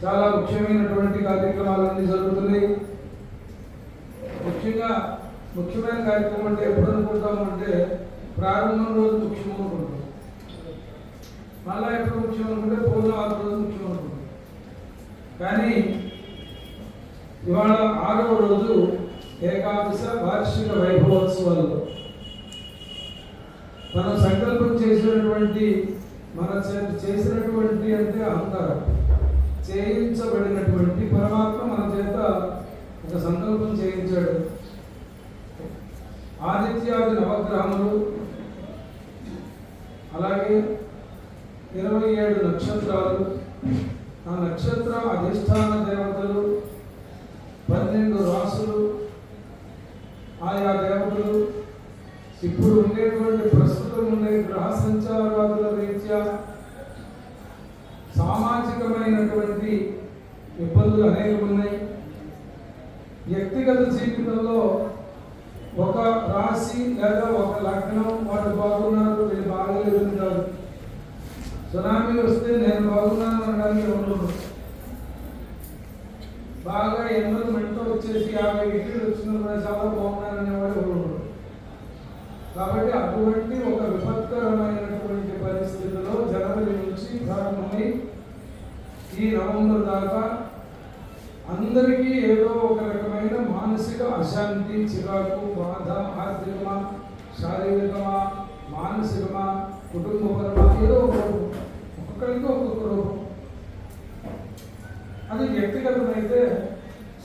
చాలా ముఖ్యమైనటువంటి కార్యక్రమాలన్నీ జరుగుతున్నాయి. ముఖ్యమైన కార్యక్రమం అంటే ఎప్పుడు అనుకుంటాము అంటే ప్రారంభం రోజు ముఖ్యం అనుకుంటాం, మళ్ళా ఎప్పుడు ముఖ్యం అనుకుంటే పూర్ణవారం రోజు ముఖ్యం అనుకుంటాం. కానీ ఇవాళ 6వ రోజు ఏకాదశ వార్షిక వైభవోత్సవాల్లో మనం సంకల్పం చేసినటువంటి అంటే అహంకారం చేయించబడినటువంటి పరమాత్మ మన చేత ఒక సంకల్పం చేయించాడు. ఆదిత్యాది నవగ్రహములు, అలాగే 27 నక్షత్రాలు, ఆ నక్షత్ర అధిష్టాన దేవతలు, 12 రాసులు, ఆయా దేవతలు, ఇప్పుడు ఉండేటువంటి ప్రస్తుతం ఉండే గ్రహ సంచారాల రీత్యా సామాజికమైనటువంటి ఇబ్బందులు అనేక ఉన్నాయి. వ్యక్తిగత జీవితంలో ఒక రాశి లేదా ఒక లగ్నం వాళ్ళు బాగున్నారు, వీళ్ళు బాగలేదు కాదు. సునామీ వస్తే నేను బాగున్నాను అనడానికి ఉండదు. బాగా 80 మందితో వచ్చేసి 50 డిగ్రీలు వచ్చిన కూడా చాలా బాగున్నారనేవాడు ఉండదు. కాబట్టి అటువంటి ఒక విపత్కరమైనటువంటి పరిస్థితుల్లో జనవరి నుంచి ప్రారంభమై ఈ నవంబర్ దాకా అందరికీ ఏదో ఒక రకమైన మానసిక అశాంతి, చిరాకు, బాధ, ఆర్థికమా, శారీరకమా, మానసికమా, కుటుంబపరమా, ఏదో ఒక రూపం, ఒక్కొక్కరికి ఒక్కొక్క రూపం. అది వ్యక్తిగతమైతే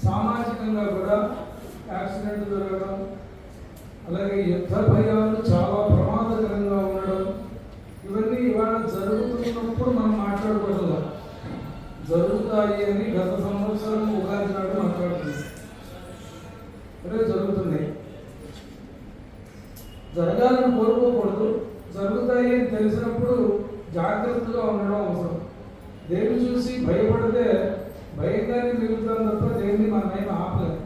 సామాజికంగా కూడా యాక్సిడెంట్ జరగడం, అలాగే యుద్ధ భయాలు చాలా ప్రమాదకరంగా ఉండడం, ఇవన్నీ ఇవాళ జరుగుతున్నప్పుడు మనం మాట్లాడుకోవడం జరుగుతాయి అని గత సంవత్సరం ఉగాది నాడు మాట్లాడుతుంది. అదే జరుగుతున్నాయి. జరగాలని కోరుకోకూడదు, జరుగుతాయి అని తెలిసినప్పుడు జాగ్రత్తగా ఉండడం అవసరం. దేన్ని చూసి భయపడితే భయంగానే మిగులుతాం తప్ప దేన్ని మనమేం ఆపలేదు.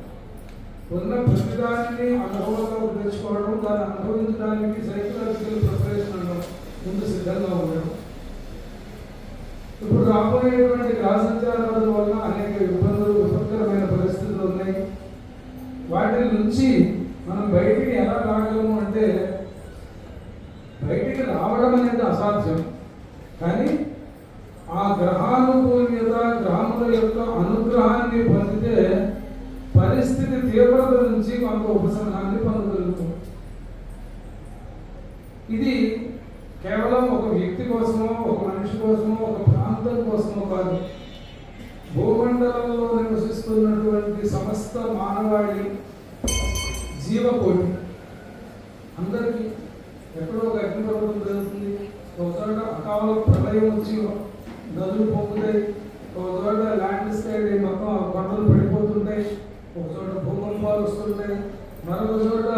ఉన్న ప్రతిదాన్ని అనుభవంలోకి తెచ్చుకోవడం, దాన్ని అనుభవించడానికి సైకలాజికల్ ప్రిపరేషన్ అనడం, ముందు సిద్ధంగా ఉండడం. ఇప్పుడు రాబోయేటువంటి గ్రహ సంచారాల వల్ల అనేక ఇబ్బందులు, విపత్కరమైన పరిస్థితులు ఉన్నాయి. వాటి నుంచి మనం బయటికి ఎలా రాగలము అంటే, బయటికి రావడం అనేది అసాధ్యం. కానీ ఆ గ్రహానుకూల్యత, గ్రహముల యొక్క అనుగ్రహాన్ని పొందితే పరిస్థితి తీవ్రత నుంచి కొంత ఉపశమనాన్ని పొందగలుగుతాం. ఇది కేవలం ఒక వ్యక్తి కోసమో, ఒక మనిషి కోసమో, ఒక ప్రాంతం కోసమో కాదు. భూమండలంలో నివసిస్తున్నటువంటి సమస్త మానవాళి జీవకోటి అందరికీ ఎక్కడో ఒక అగ్నిపర్వతం జరుగుతుంది, ఒక చోట అకాల ప్రళయం వచ్చి నదులు పొంగుతాయి, ఒక చోట ల్యాండ్ స్లైడ్ మొత్తం కొండలు పడిపోతుంటాయి, ఒక చోట భూకంపాలు వస్తుంటాయి, మరొక చోట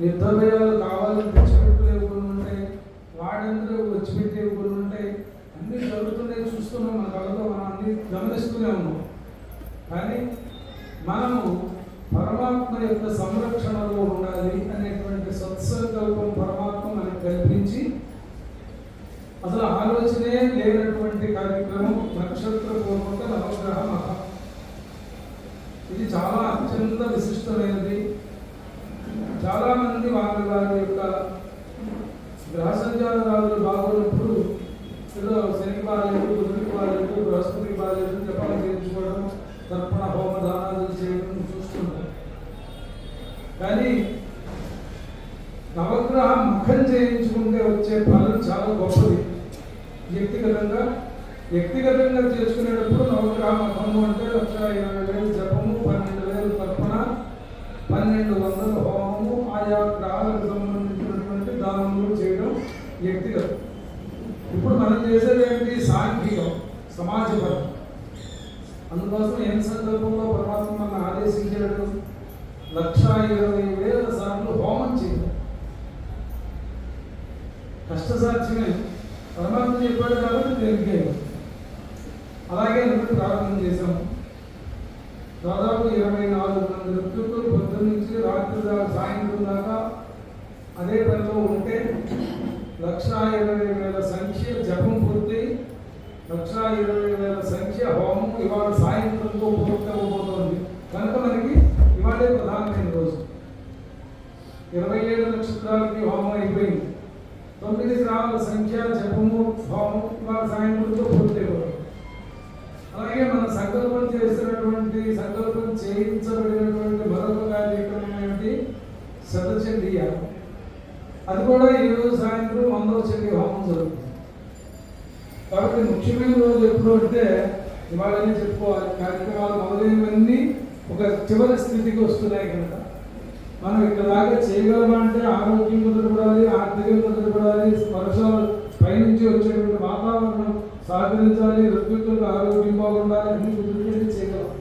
యుద్ధభయాలు కావాలని తెచ్చిపెట్టలేవు కొన్ని ఉంటాయి, వాడందరూ వచ్చిపెట్టేవి కొన్ని ఉంటాయి. అన్నీ జరుగుతున్నాయి, చూస్తున్నాం, మన కళ్ళతో మనం అన్ని గమనిస్తూనే ఉన్నాం. కానీ మనము పరమాత్మ యొక్క సంరక్షణలో ఉండాలి అనేటువంటి సత్సంకల్పం పరమాత్మ మనకు కల్పించి, అసలు ఆలోచనే లేనటువంటి కార్యక్రమం నక్షత్ర పూర్వక నవగ్రహ మహా. ఇది చాలా అత్యంత విశిష్టమైనది. చాలామంది వారి యొక్క గ్రహ సంచారాలు బాగున్నప్పుడు ఏదో శనికి బాగాలేదు, బుధుడికి బాగాలేదు, బృహస్పతికి బాగాలేదు జపాలు చేయించుకోవడం, తర్పణ హోమ దానాలు చేయడం చూస్తుంటాం. కానీ నవగ్రహ ముఖం చేయించుకుంటే వచ్చే ఫలం చాలా గొప్పది. వ్యక్తిగతంగా చేసుకునేటప్పుడు నవగ్రహ ముఖము అంటే 1,20,000 జపము, 12,000 తర్పణ, 1,200 హోమము, ఆయా గ్రహాలకు సంబంధించినటువంటి దానములు చేయడం వ్యక్తిగతం. ఇప్పుడు మనం చేసేది ఏంటి? సాంఘికం, సమాజపరం. అందుకోసం ఏం సందర్భంలో పరమాత్మ మన ఆదేశించాడు? 1,20,000 సార్లు హోమం చేయడం. కష్టసాధ్యమే, పరమాత్మ చెప్పాడు కాబట్టి దేనికే. అలాగే నువ్వు ప్రారంభం చేశాము. దాదాపు 24 మంది ఋతువులు పొద్దున్న నుంచి రాత్రి సాయంత్రం దాకా అదే పనిలో ఉంటే 1,20,000 సంఖ్య జపం పూర్తి, 1,20,000 సంఖ్య హోమం ఇవాళ నామాల సంఖ్య జపము భావము వాళ్ళ సాయంత్రంతో పూర్తయిపోతుంది. అలాగే మనం సంకల్పం చేసినటువంటి సంకల్పం చేయించబడినటువంటి మరొక కార్యక్రమం ఏమిటి? శతచండీ యాగం. అది కూడా ఈరోజు సాయంత్రం 100వ చండీ హోమం జరుగుతుంది. కాబట్టి ముఖ్యమైన రోజు ఎప్పుడు అంటే ఇవాళనే చెప్పుకోవాలి. కార్యక్రమాలు మొదలైనవన్నీ ఒక చివరి స్థితికి వస్తున్నాయి కనుక మనం ఇక్కడ దాకా చేయగలమంటే ఆరోగ్యం కుదరపడాలి, ఆర్థికం కుదరపడాలి, వర్షాలు పైనుంచి వచ్చేటువంటి వాతావరణం సహకరించాలి, ఋతువులకు ఆరోగ్యం బాగుండాలి, అన్ని కుదిరితే చేయగలం.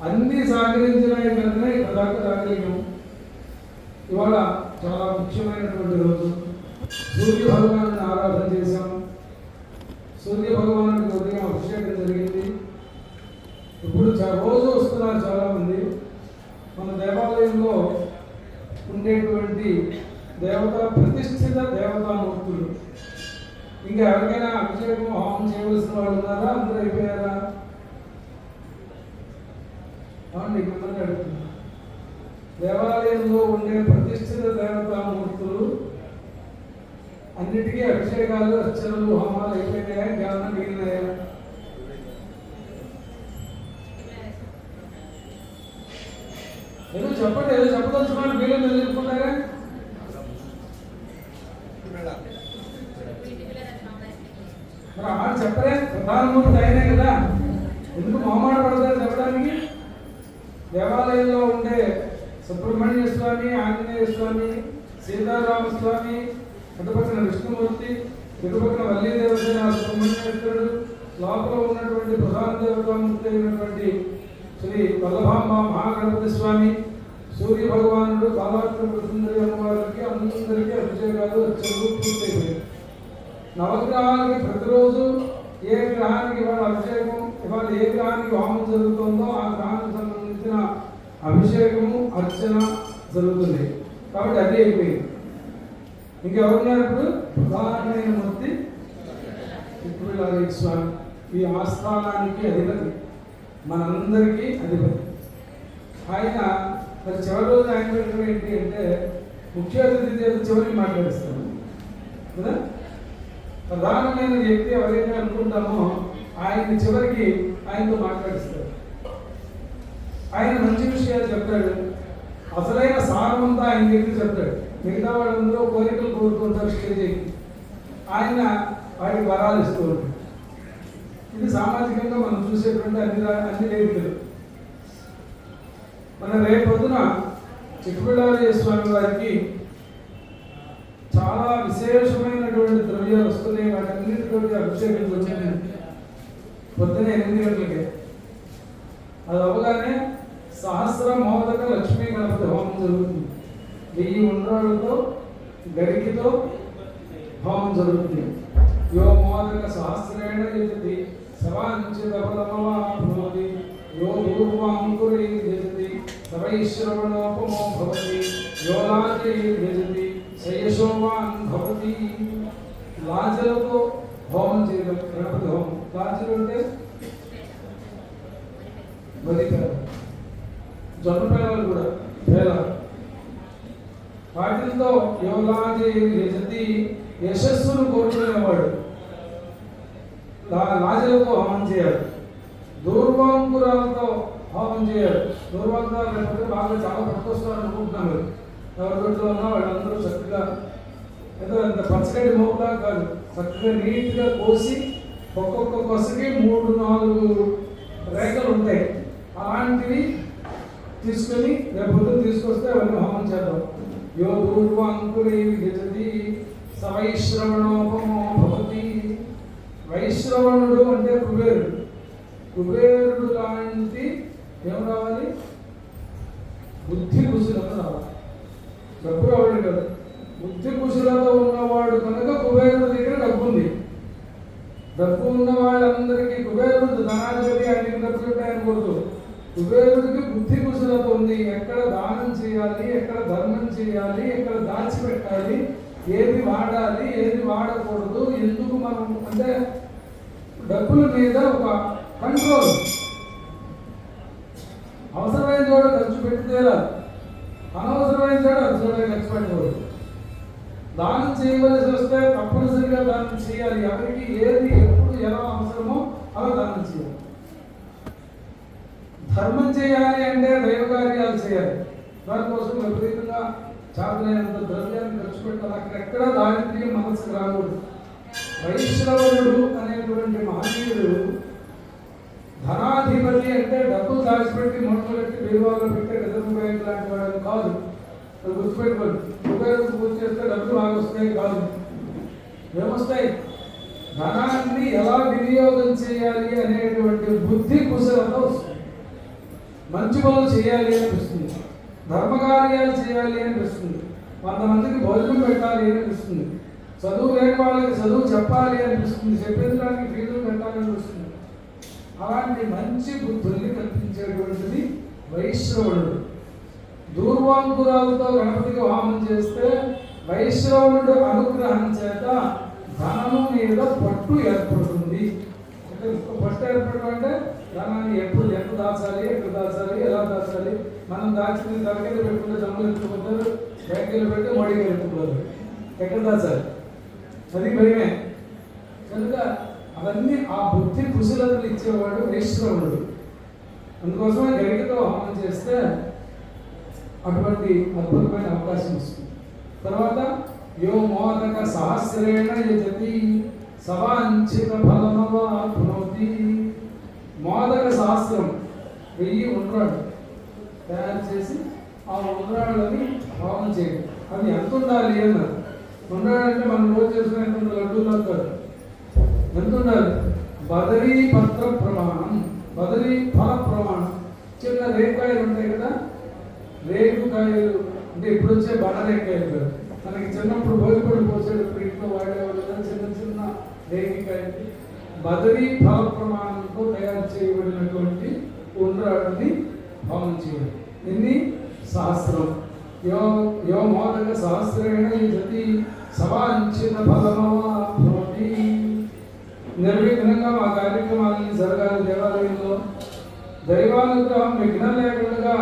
అన్ని సహకరించినాయి కనుకనే ఇక్కడ దాకా రాగలిగాము. ఇవాళ చాలా ముఖ్యమైనటువంటి రోజు. సూర్య భగవాను ఆరాధన చేశాము. సూర్య భగవానుడికి ఉదయం అభిషేకం జరిగింది. ఇప్పుడు రోజు వస్తున్నారు చాలామంది. మన దేవాలయంలో ఉండేటువంటి ప్రతిష్ఠిత దేవతామూర్తులు ఇంకా ఎవరికైనా అభిషేకం హోమం చేయవలసిన వాళ్ళు ఉన్నారా? అందరూ అయిపోయారా? అవునండి, మిమ్మల్ని అడుగుతున్నా. దేవాలయంలో ఉండే ప్రతిష్ఠిత దేవతామూర్తులు అన్నిటికీ అభిషేకాలు, అర్చనలు, హోమాలు అయిపోయినాయా? జ్ఞానం మిగిలినాయా? ఏదో చెప్పండి, ఏదో చెప్పదలుచుకోండి. మీరు చెప్పుకుంటారా? మరి ఆ మాట చెప్పరే, ప్రధానమూర్తి అయినే కదా, ఎందుకు మొహమాట పడతారు చెప్పడానికి? దేవాలయంలో ఉండే సుబ్రహ్మణ్య స్వామి, ఆంజనేయ స్వామి, సీతారామస్వామి, అటుపక్కన విష్ణుమూర్తి, ఇటుపక్కన వల్లీ దేవసేన సుబ్రహ్మణ్యేశ్వరుడు, లోపల ఉన్నటువంటి ప్రధాన దేవతామూర్తి అయినటువంటి శ్రీ వల్లభాంబ మహాగణపతి స్వామి, సూర్య భగవానుడు, కాలాత్మ సుందరి అమ్మవారికి అందరికీ అభిషేకాలు అర్చనలు పూర్తయిపోయాయి. నవగ్రహాలకి ప్రతిరోజు ఏ గ్రహానికి ఇవాళ అభిషేకం, ఇవాళ ఏ గ్రహానికి హోమం జరుగుతుందో ఆ గ్రహానికి సంబంధించిన అభిషేకము, అర్చన జరుగుతుంది. కాబట్టి అది అయిపోయింది. ఇంకెవరున్నారు ఇప్పుడు? ప్రధానమైన మూర్తి చిత్రలారీ స్వామి. ఈ ఆస్థానానికి అధిపతి, మనందరికీ అధిపతి ఆయన. మరి చివరి రోజు ఆయన పెట్టడం ఏంటి అంటే ముఖ్య అతిథి చేత చివరికి మాట్లాడిస్తాను కదా. ప్రధానమైన వ్యక్తి ఎవరైతే అనుకుంటామో ఆయన్ని చివరికి ఆయనతో మాట్లాడిస్తారు. ఆయన మంచి విషయాలు చెప్తాడు. అసలైన సారమంతా ఆయన దగ్గర చెప్తాడు. మిగతా వాళ్ళందరూ కోరికలు కోరుకుంటారు స్టేజ్కి, ఆయన వాడికి వరాలు ఇస్తూ ఉంటాడు. ఇది సామాజికంగా మనం చూసేటువంటి అన్ని వేదికలు. మన రేపొద్దున చిక్కపిల్లారి స్వామి వారికి చాలా విశేషమైనటువంటి ద్రవ్యాలు వస్తున్నాయి. వాటన్నిటితోటి అభిషేకం వచ్చాయి పొద్దున 8 గంటలకే. అది అవగానే సహస్ర మోదక లక్ష్మీ గణపతి హోమం జరుగుతుంది. 1000 ఉండ్రాళ్ళతో గరికితో హోమం జరుగుతుంది. యో మోదక సహస్రేణ యజతి సవాంచితబలమవాప్నోతి యో పూర్వాంకురైర్యజతి సవైశ్రవణోపమో భవతి యో లాజైర్యజతి సయశోవాన్ భవతి. లాజలతో హోమం చేయడం గణపతి హోమం. లాజలు అంటే వరి పేల, జొన్న పేలలు కూడా పేలాలు. వాటితో యోలాజతి యశస్సును కోరుకునేవాడు లాజలతో హోమం చేయాలి. దూర్వాంకురాలతో హోమం చేయాలి. దూర్వాంకురాలు లేకపోతే బాగా చాలా పట్టుకొస్తారు అనుకుంటున్నాను. ఎవరి దొడ్లో ఉన్నా వాళ్ళందరూ చక్కగా ఏదో అంత పచ్చగడ్డి మోపులా కాదు, చక్కగా నీట్గా కోసి ఒక్కొక్క కొసకి 3-4 రేఖలు ఉంటాయి. అలాంటివి తీసుకొని రేపు తీసుకొస్తే అవన్నీ హోమం చేద్దాం. యో దూర్వాంకురైర్యజతి సవైశ్రవణోపమో భవతి. వైశ్రవణుడు అంటే కుబేరుడు. కుబేరుడు లాంటి ఏం రావాలి? బుద్ధి కుశలత రావాలి. డబ్బు రావడం కదా, బుద్ధి కుశలత ఉన్నవాడు కనుక కుబేరుడి దగ్గర డబ్బు ఉంది. డబ్బు ఉన్న వాళ్ళందరికీ కుబేరుడు ధనాధిపతి, ఆయనకి డబ్బు ఉంటాయనకూడదు. కుబేరుడికి బుద్ధి కుశలత ఉంది. ఎక్కడ దానం చేయాలి, ఎక్కడ ధర్మం చేయాలి, ఎక్కడ దాచిపెట్టాలి, ఏది వాడాలి, ఏది వాడకూడదు, ఎందుకు మనం అంటే డబ్బుల మీద ఒక కంట్రోల్. అవసరమైన చోట ఖర్చు పెట్టితేలా, అనవసరమైన చోట ఖర్చు పెట్టకూడదు. దానం చేయవలసి వస్తే తప్పనిసరిగా దానం చేయాలి. ఎవరికి ఏది ఎప్పుడు ఎలా అవసరమో అలా దానం చేయాలి. ధర్మం చేయాలి అంటే దైవ కార్యాలు చేయాలి. దానికోసం విపరీతంగా చాలైనంత ద్రవ్యాన్ని ఖర్చు పెట్టాలి. అక్కడెక్కడ దారిద్ర్యం మనసుకు రాకూడదు. వైశ్రవణుడు అనేటువంటి మహనీయుడు ధనాధిపతి అంటే డబ్బు దాచిపెట్టి మొట్టలు పెట్టి బీరువాలో పెట్టే రిజర్వ్ బ్యాంక్ లాంటి వాడు కాదు. అది గుర్తుపెట్టుకోండి. ఉపయోగం పూర్తి చేస్తే డబ్బులు బాగా వస్తాయి కాదు, ఏమొస్తాయి? ధనాన్ని ఎలా వినియోగం చేయాలి అనేటువంటి బుద్ధి కుశలత వస్తుంది. మంచి పనులు చేయాలి అనిపిస్తుంది, ధర్మకార్యాలు చేయాలి అనిపిస్తుంది, 100 మందికి భోజనం పెట్టాలి అనిపిస్తుంది, చదువు లేని వాళ్ళకి చదువు చెప్పాలి అనిపిస్తుంది, చెప్పించడానికి ఫీజులు పెట్టాలి అనిపిస్తుంది. అలాంటి మంచి బుద్ధుల్ని కల్పించేటువంటిది వైశ్రవణుడు. దూర్వాంకురాలతో గణపతికి వాహనం చేస్తే వైశ్రవణుడు అనుగ్రహం చేత ధనము మీద పట్టు ఏర్పడుతుంది. పట్టు ఏర్పడడం అంటే ధనాన్ని ఎప్పుడు ఎంత దాచాలి, ఎక్కడ దాచాలి, ఎలా దాచాలి. మనం దాచిన తలకెళ్ళి పెట్టుకుంటే జమ్మలు ఎత్తుకుంటారు, బ్యాంకులు పెట్టి మడికి ఎత్తుకోరు. ఎక్కడ దాచాలి అది భయమే. కనుక అవన్నీ ఆ బుద్ధి కుశలతలు ఇచ్చేవాడు వైశ్రవణుడు. అందుకోసమే గరికతో హోమం చేస్తే అటువంటి అద్భుతమైన అవకాశం వస్తుంది. తర్వాత యో మోదక సహస్రేణ యజతి సవాంఛిత ఫలమవాప్నోతి. మోదక సహస్రం 1000 ఉండ్రాళ్ళు తయారు చేసి ఆ ఉండ్రాళ్ళని హోమం చేయడం. అది ఎంత ఉండాలి అన్నారు. ఉండాలంటే మనం రోజు చేసుకునే లడ్డూలు కాదు. ఎంత ఉండాలి? బదరీ పత్ర ప్రమాణం, బదరీ ఫల ప్రమాణం. చిన్న రేకాయలు ఉంటాయి కదా, రేగుకాయలు అంటే ఇప్పుడు వచ్చే రేకాయలు కదా. మనకి చిన్నప్పుడు భోజపడి పోసేటప్పుడు ఇంట్లో వాడేవాళ్ళు కదా చిన్న చిన్న రేగికాయలు. బదరీ ఫల ప్రమాణంతో తయారు చేయబడినటువంటి ఉండ్రాళ్ళని హోమం చేయాలి. ఎన్ని? సహస్రం. యో మోదక సహస్రేణ యజతి సవాంఛిత ఫలమవాప్నోతి. నిర్విఘ్నంగా మా కార్యక్రమాలని జరగాలి. దేవాలయంలో దైవానుగ్రహం విఘ్నం లేకుండా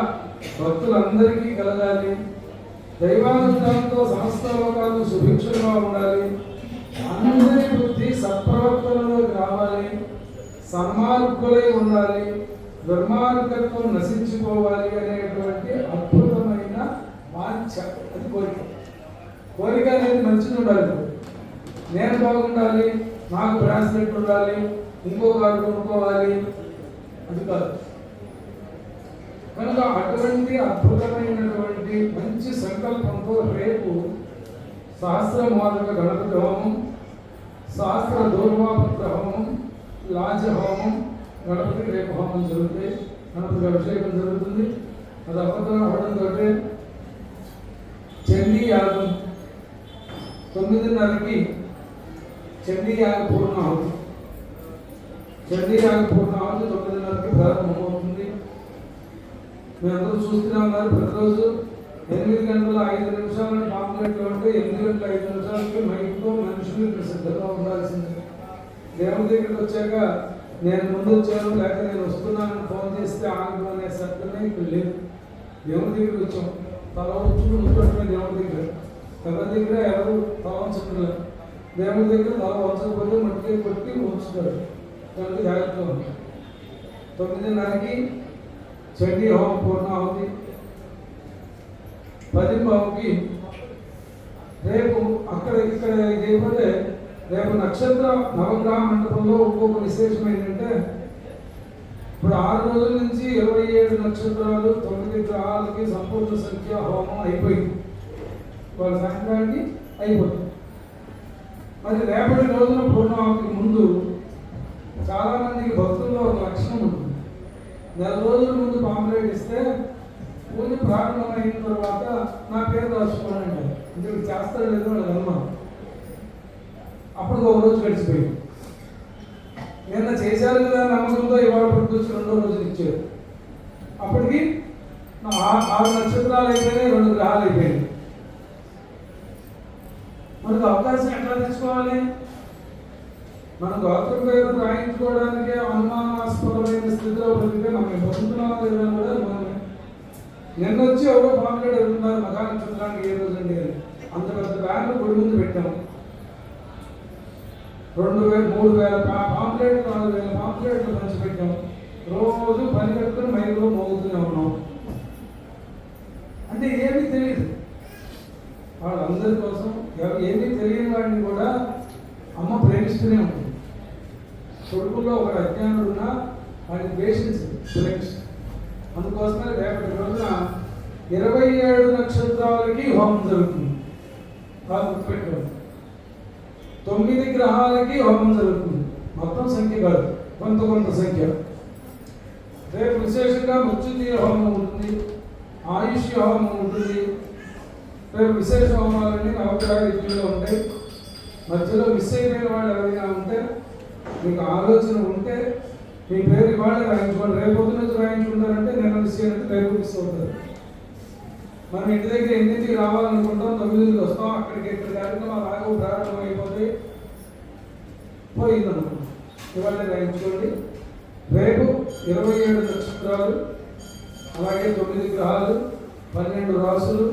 భక్తులందరికీ కలగాలి. దైవానుగ్రహంతో సమస్త లోకాలు సుభిక్షంగా ఉండాలి. అందరి బుద్ధి సత్ప్రవర్తనలోకి రావాలి. సన్మార్గులై ఉండాలి. దుర్మార్గత్వం నశించుకోవాలి అనేటువంటి అద్భుతమైన వాంఛ. అది కోరిక. కోరిక అనేది మంచిది ఉండాలి. నేను బాగుండాలి, నాకు బ్రాస్లెట్ ఉండాలి, ఇంకో కారు కొనుక్కోవాలి, అది కాదు. కనుక అటువంటి అద్భుతమైనటువంటి మంచి సంకల్పంతో రేపు సహస్ర మోదక గణపతి హోమం, సహస్ర దూర్వాపత్ర హోమం, లాజ హోమం, గణపతికి రేపు హోమం జరుగుతాయి. గణపతికి అభిషేకం జరుగుతుంది. అది అబద్ధం అవడంతో చండీ యాగం 9:30కి చండీ యాగ పూర్ణాహుతి. చండీ యాగ పూర్ణాహుతి 9:30కి ప్రారంభమవుతుంది. మీరందరూ చూస్తూనే ఉన్నారు. ప్రతిరోజు 8 గంటల 5 నిమిషాలు పాంప్లెట్లో ఉంటే 8 గంటల 5 నిమిషాలకి మైక్తో మనుషులు ఇక్కడ సిద్ధంగా ఉండాల్సిందే. దేవుడి దగ్గరికి వచ్చాక నేను ముందు వచ్చాను లేకపోతే నేను వస్తున్నానని ఫోన్ చేస్తే ఆగడం అనే శబ్దమే ఇక్కడ లేదు. దేవుడి దగ్గరికి వచ్చాం, తల ఉంచుకుని ఉంటుంటే దేవుడి దగ్గర, ఎవరి దగ్గర ఎవరు తల ఉంచట్లేదు. దేవుడి దగ్గర తల వంచకపోతే మట్టికి కొట్టి ఉంచుతారు. కనుక జాగ్రత్తగా ఉంది. 9:30కి చండీ హోమం పూర్ణాహుతి. 10:00కి రేపు అక్కడ ఇక్కడ చేయకపోతే రేపు నక్షత్ర నవగ్రహ మండపంలో ఇంకొక విశేషం ఏంటంటే ఇప్పుడు 6 రోజుల నుంచి 27 నక్షత్రాలు 9 గ్రహాలకి సంపూర్ణ సంఖ్య హోమం అయిపోయింది. వాళ్ళ సాయంత్రానికి అయిపోతుంది. మరి రేపటి రోజున పూర్ణాహుతికి ముందు చాలామందికి భక్తుల్లో ఒక లక్షణం ఉంటుంది. 4 రోజుల ముందు పాంప్లెట్ ఇస్తే పూజ ప్రారంభమైన తర్వాత నా పేరు రాసుకోండి అంటారు. అంటే చేస్తారో లేదో వాళ్ళకి అనుమానం. అప్పుడు ఒక రోజు గడిచిపోయింది. నిన్న చేశారు కదా నమ్మకంతో ఇవాళ పట్టుకొచ్చి 2వ రోజులు ఇచ్చారు. అప్పటికి 6 నక్షత్రాలు అయిపోయినాయి, 2 గ్రహాలు అయిపోయినాయి. మనకు అవకాశం ఎట్లా తెచ్చుకోవాలి? మన గోత్రం పేరు రాయించుకోవడానికే అనుమానాస్పదమైన స్థితిలో బ్రతికే మనం పొందుతున్నామో లేదని కూడా మనం నిన్న వచ్చి ఎవరో పాంప్లెట్ వెళ్తున్నారు మఖా నక్షత్రానికి ఏ రోజు అండి అని. అంత పెద్ద బ్యాన్లు గుడి ముందు పెట్టాము. 2,000 3,000 పాంప్లెట్లు 4,000 పాంప్లెట్లు పంచిపెట్టాం. రోజు పని కట్టుకుని మైకులో మోగుతూనే ఉన్నాం. అంటే ఏమీ తెలియదు వాళ్ళందరి కోసం. ఏమీ తెలియని వాడిని కూడా అమ్మ ప్రేమిస్తూనే ఉంటుంది. కొడుకుల్లో ఒక అజ్ఞానుడు ఉన్నా వాడిని ద్వేషించదు. అందుకోసమే రేపటి రోజున 27 నక్షత్రాలకి హోమం జరుగుతుంది. బాగా గుర్తుపెట్టుకోండి. 9 గ్రహాలకి హోమం జరుగుతుంది. మొత్తం సంఖ్య కాదు, కొంత సంఖ్య. రేపు విశేషంగా మృత్యుంజయ హోమం ఉంటుంది, ఆయుష్ హోమం ఉంటుంది. రేపు విశేష హోమాలన్నీ నవగ్రహ రీతిలో ఉంటాయి. మధ్యలో మిస్ అయిపోయిన వాళ్ళు ఎవరైనా ఉంటే, మీకు ఆలోచన ఉంటే మీ పేరు ఇవాళ రాయించుకోండి. రేపు పొద్దున రాయించుకుంటారంటే నేను మిస్ అయినట్టు రేపు మిస్ అవుతారు. మనం ఇంటి దగ్గర 8ంటికి రావాలనుకుంటాం, 9ంటికి వస్తాం. అక్కడికి ఇక్కడ కార్యక్రమాలు ఆగవు, ప్రారంభం అయిపోతాయి, పోయిందనుకుంటాం. ఇవాళ రాయించుకోండి. రేపు 27 నక్షత్రాలు, అలాగే 9 గ్రహాలు, 12 రాసులు,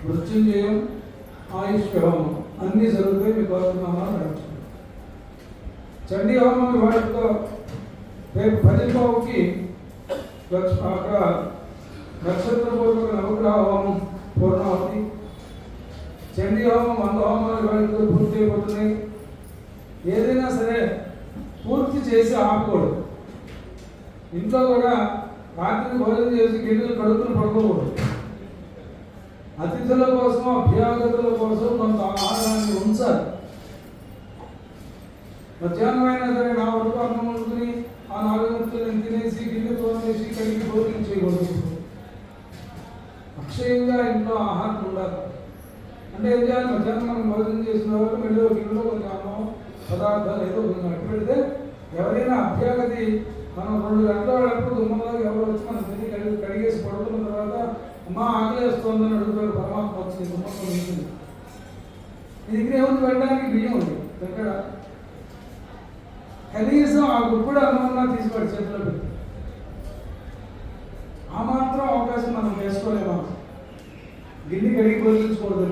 మృత్యుంజయం, ఆయుష్ హోమం అన్నీ జరుగుతాయి. మీ గౌరవనామాలు రాయించుకోండి. చండీ హోమం ఇవాళతో రేపు 10:15కి అక్కడ నక్షత్రపూర్వక నవగ్రహ హోమం పూర్ణావతి. చండీ హోమం 100 హోమాలు ఇవాళతో పూర్తి అయిపోతున్నాయి. ఏదైనా సరే పూర్తి చేసి ఆపకూడదు. ఇంట్లో కూడా రాత్రి భోజనం చేసి గిన్నెలు కడుక్కుని పడుకోకూడదు. అతిథుల కోసం, అభ్యాగతుల కోసం కొంత ఆహారాన్ని ఉంచాలి. మధ్యాహ్నం అయినా సరే నా వరకు అన్నం వండుకుని ఆ 4 ముక్కలను తినేసి గిన్నె తోనేసి కడిగి భోజనం చేయకూడదు. అక్షయంగా ఇంట్లో ఆహారం ఉండాలి. అంటే ఏం చేయాలి? మధ్యాహ్నం మనం భోజనం చేసిన వాళ్ళు మెడలో గిన్నెలో కొంచెం అన్నం పదార్థాలు ఏదో కొంచెం అట్టు పెడితే ఎవరైనా అభ్యాగతి మనం 2 గంటల వాళ్ళప్పుడు దుమ్మంలో ఎవరు వచ్చి మనం తిని కడిగేసి పడుకున్న తర్వాత అమ్మ ఆకలి వేస్తుందని అడుగుతాడు. పరమాత్మ వచ్చింది దుమ్మంలో ఉంటుంది. మీ దగ్గర ఏముంది? పెట్టడానికి బియ్యం ఉంది. ఎక్కడ కనీసం ఆ గుప్పుడు అన్నమన్నా తీసుకొని చేతిలో పెట్టి ఆ మాత్రం అవకాశం మనం వేసుకోలేమా? గిన్నె కడిగి బోధించకూడదు.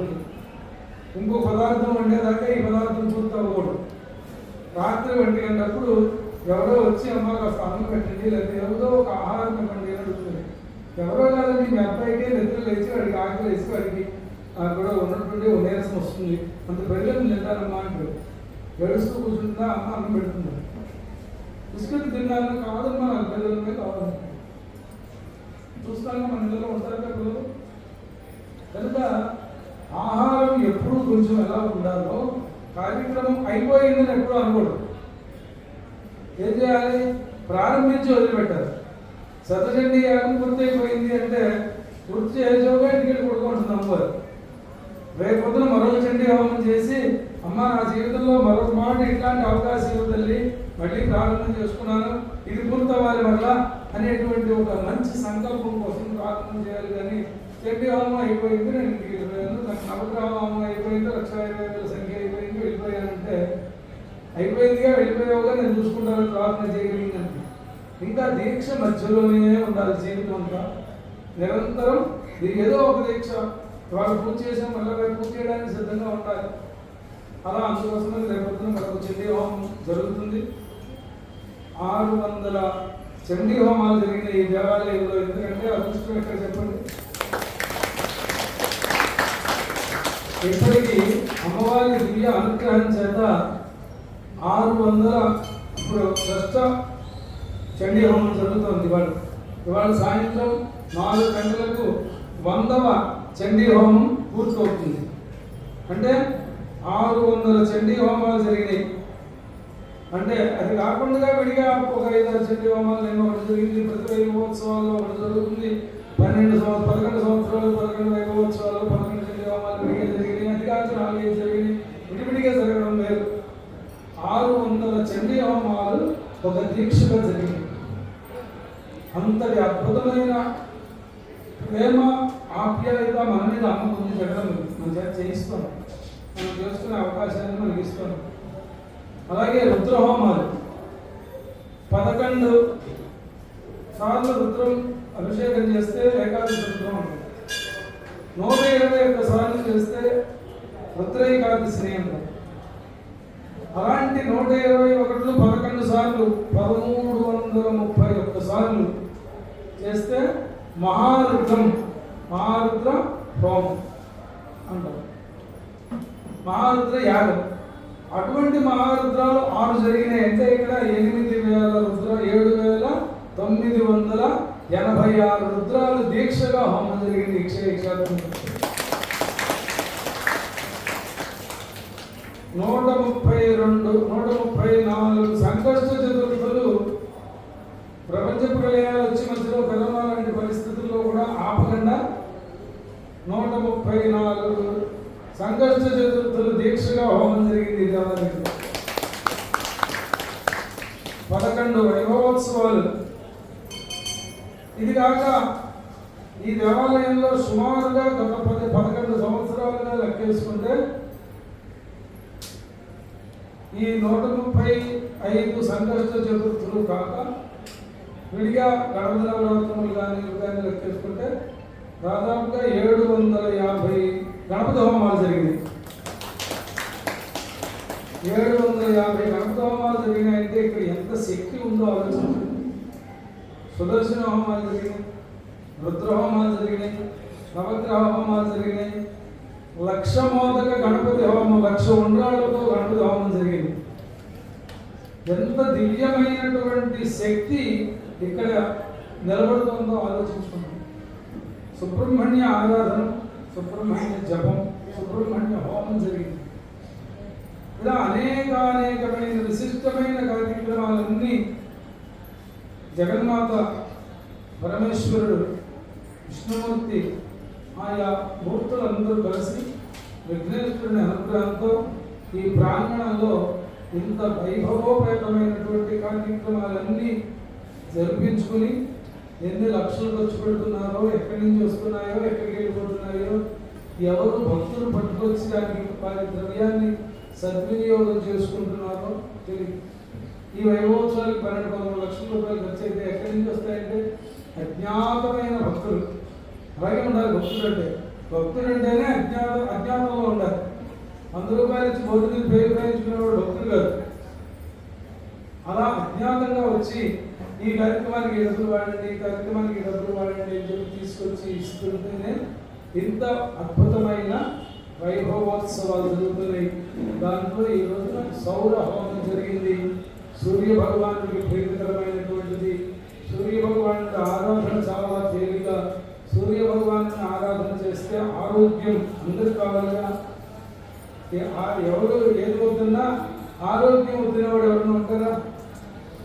ఇంకో పదార్థం వండేదాకా ఈ పదార్థం పూర్తి అవ్వకూడదు. రాత్రి 1 గంటప్పుడు ఎవరో వచ్చి అమ్మ కాస్త అన్నం పెట్టండి, లేదా ఎవరో ఒక ఆహారం పెట్టండి అని అడుగుతుంది. ఎవరో కాదండి, మీ అబ్బాయికే నిద్ర లేచి వాడికి ఆకలి వేసి వాడికి కూడా ఉన్నటువంటి ఓ నీరసం వస్తుంది, అంత పిల్లలు తింటారమ్మా అంటారు. ఏడుస్తూ కూర్చుంటుందా అమ్మ అన్నం పెడుతుంది. బిస్కెట్ తిన్నాను కాదమ్మా, నాకు పిల్లలమే కావాలి. చూస్తాను మన ఇళ్ళలో ఉంటారు పిల్లలు. కనుక ఆహారం ఎప్పుడు కొంచెం ఎలా ఉండాలో, కార్యక్రమం అయిపోయిందని ఎప్పుడు అనుకోడు. ఏం చేయాలి? ప్రారంభించి వదిలిపెట్టారు. శతచండీ యాగం పూర్తి అయిపోయింది అంటే పూర్తి చేసేవగా ఇంటికి కొడుకుంటుంది అమ్మవారు. రేపు పొద్దున మరొక చండీ హోమం చేసి అమ్మ నా జీవితంలో మరొక మాట ఇట్లాంటి అవకాశం ఇవ్వదండి, మళ్ళీ ప్రారంభం చేసుకున్నాను, ఇది పూర్తవ్వాలి వల్ల అనేటువంటి ఒక మంచి సంకల్పం కోసం ప్రార్థన చేయాలి. కానీ చండీ హోమం అయిపోయింది, నేను ఇంటికి వెళ్ళిపోయాను, నాకు నవగ్రహ హోమం అయిపోయింది, 1,20,000 సంఖ్య అయిపోయింది, వెళ్ళిపోయానంటే అయిపోయిందిగా వెళ్ళిపోయావుగా నేను చూసుకుంటాను, ప్రార్థన చేయగలిగిందంటే ఇంకా దీక్ష మధ్యలోనే ఉండాలి. జీవితం అంతా నిరంతరం ఏదో ఒక దీక్ష వాళ్ళు పూజ చేసాం మళ్ళీ పూజ చేయడానికి సిద్ధంగా ఉండాలి. అలా అందుకోసమే రేపొద్దున మనకు చండీ హోమం జరుగుతుంది. 600 చండీ హోమాలు జరిగిన ఈ దేవాలయంలో, ఎందుకంటే అదృష్టం ఎక్కడ చెప్పండి, ఇప్పటికీ అమ్మవారి దివ్య అనుగ్రహం చేత 600 ఇప్పుడు షష్ఠ చండీ హోమం జరుగుతుంది. ఇవాళ సాయంత్రం 4 గంటలకు 100వ చండీ హోమం పూర్తవుతుంది. అంటే 600 చండీ హోమాలు జరిగినాయి. అంటే అది కాకుండా విడిగా ఒక 5-6 చండీ హోమాలు నేను ఒకటి జరిగింది. ప్రతి వైభవోత్సవాల్లో ఒకటి జరుగుతుంది. 11 సంవత్సరాలు 11 వైభవోత్సవాలు 11 చండీ హోమాలు విడిగా జరిగినాయి. అది కాక 4 జరిగినాయి. విడివిడిగా జరగడం లేదు. 600 చండీ హోమాలు ఒక దీక్షగా జరిగింది. అంతటి అద్భుతమైన ప్రేమ ఆప్యాయత మన మీద అమ్మ ముందు జరగడం మన చేత చేయిస్తాను, మనం చేసుకునే అవకాశాన్ని మనకి ఇస్తాను. అలాగే రుద్రహోమాలు 11 సార్లు రుద్రం అభిషేకం చేస్తే ఏకాదశి రుద్రం ఉంటుంది. 121 సార్లు చేస్తే రుద్రైకాదశిని అంటారు. అలాంటి 121 11 సార్లు 1331 సార్లు చేస్తే మహారుద్రం, మహారుద్ర హోమం అంటారు, మహారుద్ర యాగం. అటువంటి మహారుద్రాలు 6 జరిగినాయి. అంటే ఇక్కడ 8,000 రుద్ర 7,986 రుద్రాలు దీక్షగా హోమం జరిగింది. క్షేత్రం 134 సంకష్ట చతుర్థులు ప్రపంచ ప్రళయాలు వచ్చి మధ్యలో కరోనా లాంటి పరిస్థితుల్లో కూడా ఆపకుండా 134 సంకష్ట చతుర్థులు దీక్షగా హోమం జరిగింది. దేవాలయంలో 11 వైభవోత్సవాలు. ఇది కాక ఈ దేవాలయంలో సుమారుగా గత 11 సంవత్సరాలుగా లెక్కేసుకుంటే ఈ 135 సంకష్ట చతుర్థులు కాక విడిగా గణపతి నవరాత్రులు కానీ లెక్కేసుకుంటే దాదాపుగా 750 గణపతి హోమాలు జరిగినాయి. 750 గణపతి హోమాలు జరిగినాయంటే ఇక్కడ ఎంత శక్తి ఉందో ఆలోచించండి. సుదర్శన హోమాలు జరిగినాయి, రుద్ర హోమాలు జరిగినాయి, నవగ్రహ హోమాలు జరిగినాయి, 1,00,000 మోదక గణపతి హోమం, 1,00,000 ఉండ్రాళ్ళతో గణపతి హోమం జరిగింది. ఎంత దివ్యమైనటువంటి శక్తి ఇక్కడ నిలబడుతుందో ఆలోచించుకున్నాం. సుబ్రహ్మణ్య ఆరాధన, సుబ్రహ్మణ్య జపం, సుబ్రహ్మణ్య హోమం జరిగింది. ఇలా అనేకమైన విశిష్టమైన కార్యక్రమాలన్నీ జగన్మాత పరమేశ్వరుడు, విష్ణుమూర్తి, ఆయా మూర్తులందరూ కలిసి విఘ్నేశ్వరుని అనుగ్రహంతో ఈ ప్రాంగణంలో ఇంత వైభవోపేతమైనటువంటి కార్యక్రమాలన్నీ జరిపించుకుని ఎన్ని లక్షలు ఖర్చు పెడుతున్నారో, ఎక్కడి నుంచి వస్తున్నాయో, ఎక్కడికి వెళ్ళిపోతున్నాయో, ఎవరు భక్తులు పట్టుకొచ్చి దానికి వారి ద్రవ్యాన్ని సద్వినియోగం చేసుకుంటున్నారో తెలియదు. ఈ వైభవోత్సవాలకు 12-13 లక్షల రూపాయలు ఖర్చు అయితే ఎక్కడి నుంచి వస్తాయంటే అజ్ఞాతమైన భక్తులు. అలాగే ఉండాలి భక్తుడు అంటేనే అజ్ఞాతంలో ఉండాలి. 100 రూపాయలు ఇచ్చి భౌతిక పేరు ప్రయోగించుకునేవాడు భక్తులు కాదు. అలా అజ్ఞాతంగా వచ్చి ఈ కార్యక్రమానికి డబ్బులు వాడండి, ఈ కార్యక్రమానికి డబ్బులు వాడండి అని చెప్పి తీసుకొచ్చి ఇస్తుంటేనే ఇంత అద్భుతమైన వైభవోత్సవాలు జరుగుతున్నాయి. దాంట్లో ఈ రోజున సౌర హోమం జరిగింది. సూర్య భగవానుడికి ప్రీతికరమైనటువంటిది. సూర్య భగవానుడి ఆరాధన చాలా తేలిక. సూర్య భగవాను ఆరాధన చేస్తే ఆరోగ్యం అందరికి కావాలిగా. ఎవరు ఏది వద్దున్నా ఆరోగ్యం వద్దినవాడు ఎవరైనా ఉంటారా?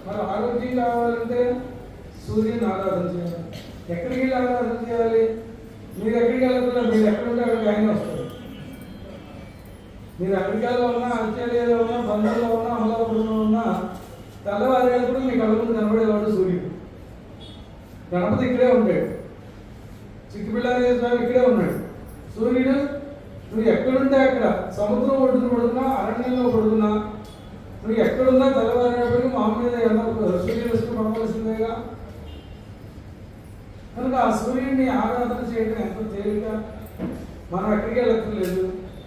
మరి ఆరోగ్యం కావాలంటే సూర్యుని ఆరాధన చేయాలి. ఎక్కడికి వెళ్ళి ఆరాధన చేయాలి? మీరు ఎక్కడికి వెళ్తున్నా, మీరు ఎక్కడుంటే అక్కడికి ఆయన వస్తారు. మీరు అమెరికాలో ఉన్నా, ఆస్ట్రేలియాలో ఉన్నా, బంగాల్లో ఉన్నా, అమలాపురంలో ఉన్నా, తెల్లవారేటప్పుడు మీ కళ్ళ ముందు కనబడేవాడు సూర్యుడు. గణపతి ఇక్కడే ఉంటాడు, చిక్కుపిల్లారి స్వామి ఇక్కడే ఉన్నాడు. సూర్యుడు నువ్వు ఎక్కడుంటే అక్కడ, సముద్రం ఒడ్డున పడుతున్నా, అరణ్యంలో పడుతున్నా, నువ్వు ఎక్కడున్నా తెల్లవారేటప్పటికి మామూలుగా సూర్యుడు వస్తూ పడవలసిందేగా. కనుక ఆ సూర్యుడిని ఆరాధన చేయడం ఎంతో తేలిక. మనం ఎక్కడికి వెళ్ళక్కర్లేదు,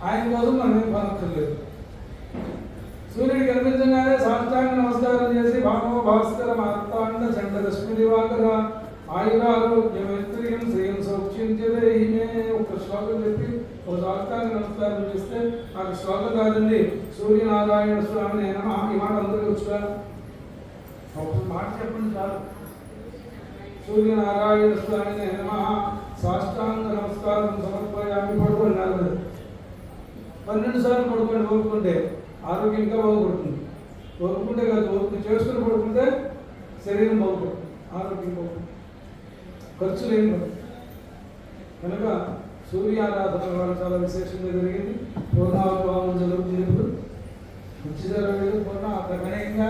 ఆయన కోసం మనం ఏం పనక్కర్లేదు. సూర్యుడు కనిపించగానే సాష్టాంగ నమస్కారం చేసి భాస్కర మార్తాండ చండ రశ్మి దివాకర ఆయురారోగ్యం శ్రేయం సౌఖ్యంచే ఒక శ్లోకం చెప్పి ఒక సాష్టాంగ నమస్కారం చేస్తే నాకు శ్లోకం కాదండి, సూర్యనారాయణ స్వామి నేను ఈ మాట అందరికీ వచ్చుగా ఒక మాట చెప్పండి చాలు. సూర్యనారాయణ స్వామి నేను సాష్టాంగ నమస్కారం సమర్పయామి. పడుకోండి 12 సార్లు పడుకోండి. ఓపుకుంటే ఆరోగ్యం ఇంకా బాగుపడుతుంది. ఓపుకుంటే కాదు, ఓపిక చేసుకుని పడుకుంటే శరీరం బాగుపడుతుంది, ఆరోగ్యం బాగుంటుంది, ఖర్చు లేని పడుతుంది. కనుక సూర్యారాధన వల్ల చాలా విశేషంగా జరిగింది. పూర్ణావతారం జరుగుతుంది. ఇప్పుడు మంచి జరగలేదు పూర్ణ గణనీయంగా